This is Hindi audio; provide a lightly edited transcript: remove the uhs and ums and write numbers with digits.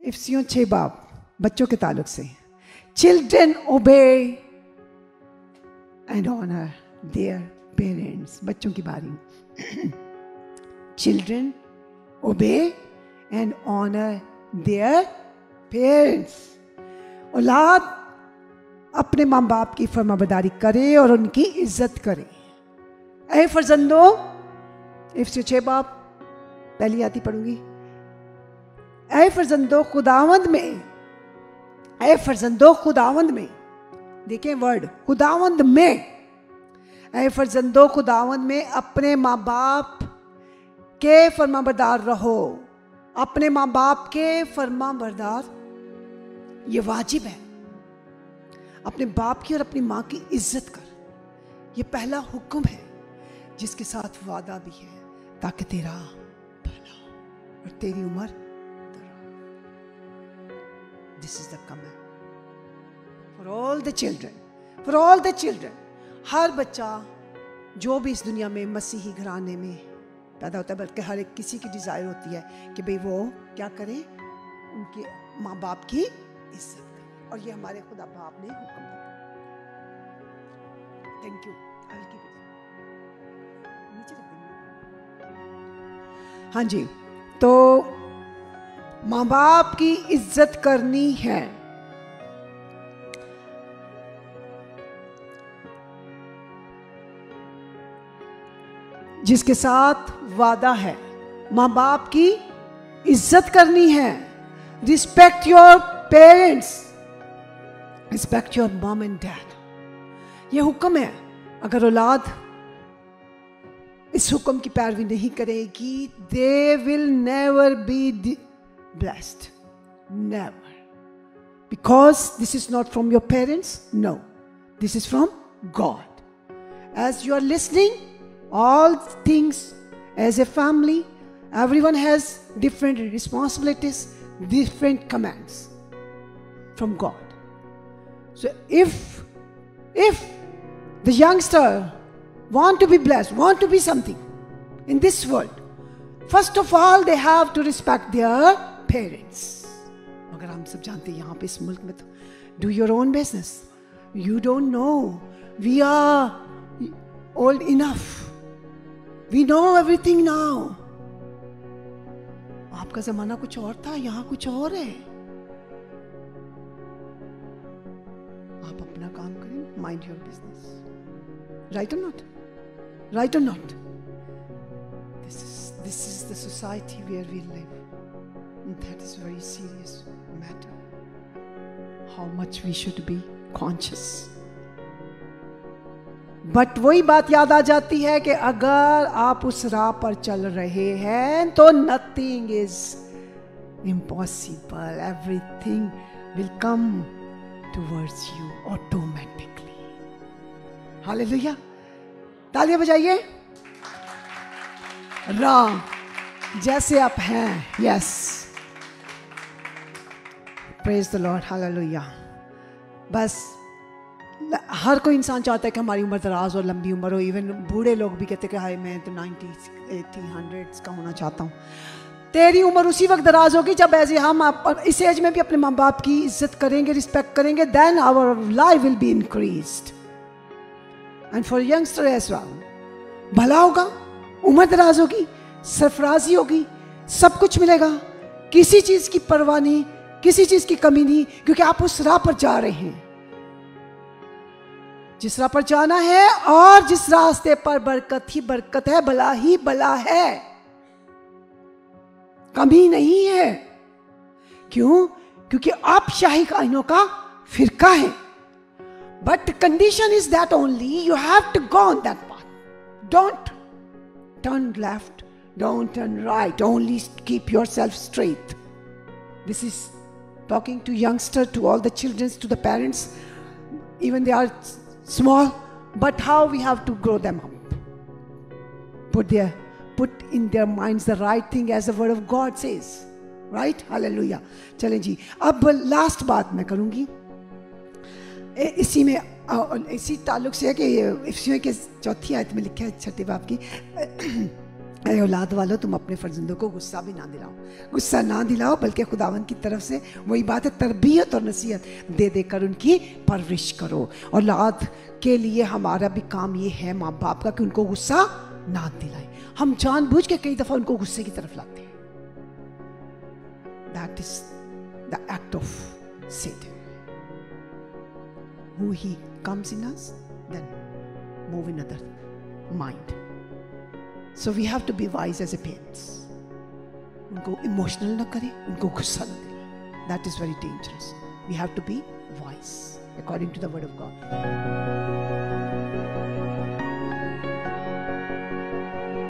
इफ्सियों 6 बाब बच्चों के ताल्लुक से, चिल्ड्रन ओबे एंड ऑनर देयर पेरेंट्स। बच्चों की बारी। चिल्ड्रन ओबे एंड ऑनर देयर पेरेंट्स। औलाद अपने माँ बाप की फरमाबरदारी करे और उनकी इज्जत करे। ऐ फर्जंदों, इफ्सियों 6 बाब पहली आती पढ़ूंगी। ऐ फर्जंदों खुदावंद में, ऐ फर्जंदों खुदावंद में, देखें वर्ड खुदावंद में, ऐ फर्जंदों खुदावंद में अपने माँ बाप के फरमाबरदार रहो। अपने माँ बाप के फरमाबरदार, ये वाजिब है। अपने बाप की और अपनी माँ की इज्जत कर। ये पहला हुक्म है जिसके साथ वादा भी है, ताकि तेरा भला और तेरी उम्र दराज। This is the command for all the children, for all the children. हर बच्चा जो भी इस दुनिया में मसीही घराने में पैदा होता है, बल्कि हर एक किसी की डिजायर होती है कि भाई वो क्या करे, उनके माँ बाप की इज्जत करे। और ये हमारे खुदा बाप ने हुक्म दिया। Thank you. नीचे रख देंगे। हाँ जी, तो माँ बाप की इज्जत करनी है। जिसके साथ वादा है, माँ बाप की इज्जत करनी है। Respect your parents, respect your mom and dad. ये हुक्म है। अगर औलाद इस हुक्म की पैरवी नहीं करेगी, they will never be blessed, never. Because this is not from your parents, no, this is from God. As you are listening all things as a family, everyone has different responsibilities, different commands from God. So if the youngster want to be blessed, want to be something in this world, first of all they have to respect their parents. अगर हम सब जानते हैं यहाँ पे इस मुल्क में, तो do your own business. You don't know. We are old enough. We know everything now. आपका जमाना कुछ और था, यहां कुछ और है। आप अपना काम करें, माइंड योर बिजनेस। राइट और नॉट? राइट और not? This is the society where we live. And that is very serious matter. How much we should be conscious. But वही बात याद आ जाती है कि अगर आप उस राह पर चल रहे हैं तो nothing is impossible, everything will come towards you automatically. Hallelujah, तालियां बजाइए। राह जैसे आप हैं, yes, praise the Lord, hallelujah. बस हर कोई इंसान चाहता है कि हमारी उम्र दराज और लंबी उम्र हो। इवन बूढ़े लोग भी कहते हैं कि हाय मैं तो 90s 80 100s का होना चाहता हूँ। तेरी उम्र उसी वक्त दराज होगी जब ऐसे हम इस एज में भी अपने माँ बाप की इज्जत करेंगे, रिस्पेक्ट करेंगे, then our life will be increased. And for youngster as well, भला होगा, उम्र दराज होगी, सरफराजी होगी, सब कुछ मिलेगा, किसी चीज की परवाह नहीं, किसी चीज की कमी नहीं, क्योंकि आप उस राह पर जा रहे हैं जिस राह पर जाना है। और जिस रास्ते पर बरकत ही बरकत है, भला ही भला है, कमी नहीं है। क्यों? क्योंकि आप शाही कायनों का फिरका है। But condition is that only you have to go on that path. Don't turn left, don't turn right, only keep yourself straight. This is talking to youngster, to all the children, to the parents, even they are small, but how we have to grow them up, put in their minds the right thing as the word of God says, right? Hallelujah. चलें जी, अब लास्ट बात मैं करूंगी इसी में, इसी ताल्लुक से है कि इफ्सियों के 4th आयत में लिखा है 6 बाब की अरे औलाद वालों, तुम अपने फर्जंदों को गुस्सा भी ना दिलाओ, गुस्सा ना दिलाओ, बल्कि खुदावन की तरफ से वही बात है, तरबियत और नसीहत दे देकर उनकी परवरिश करो। औलाद के लिए हमारा भी काम ये है माँ बाप का कि उनको गुस्सा ना दिलाए। हम जानबूझ के कई दफा उनको गुस्से की तरफ लाते हैं। That is the act of Satan. Who he comes in us, then move in other mind. So we have to be wise as a parents. उनको इमोशनल ना करें, उनको गुस्सा ना दिलाएं. That is very dangerous. We have to be wise according to the word of God.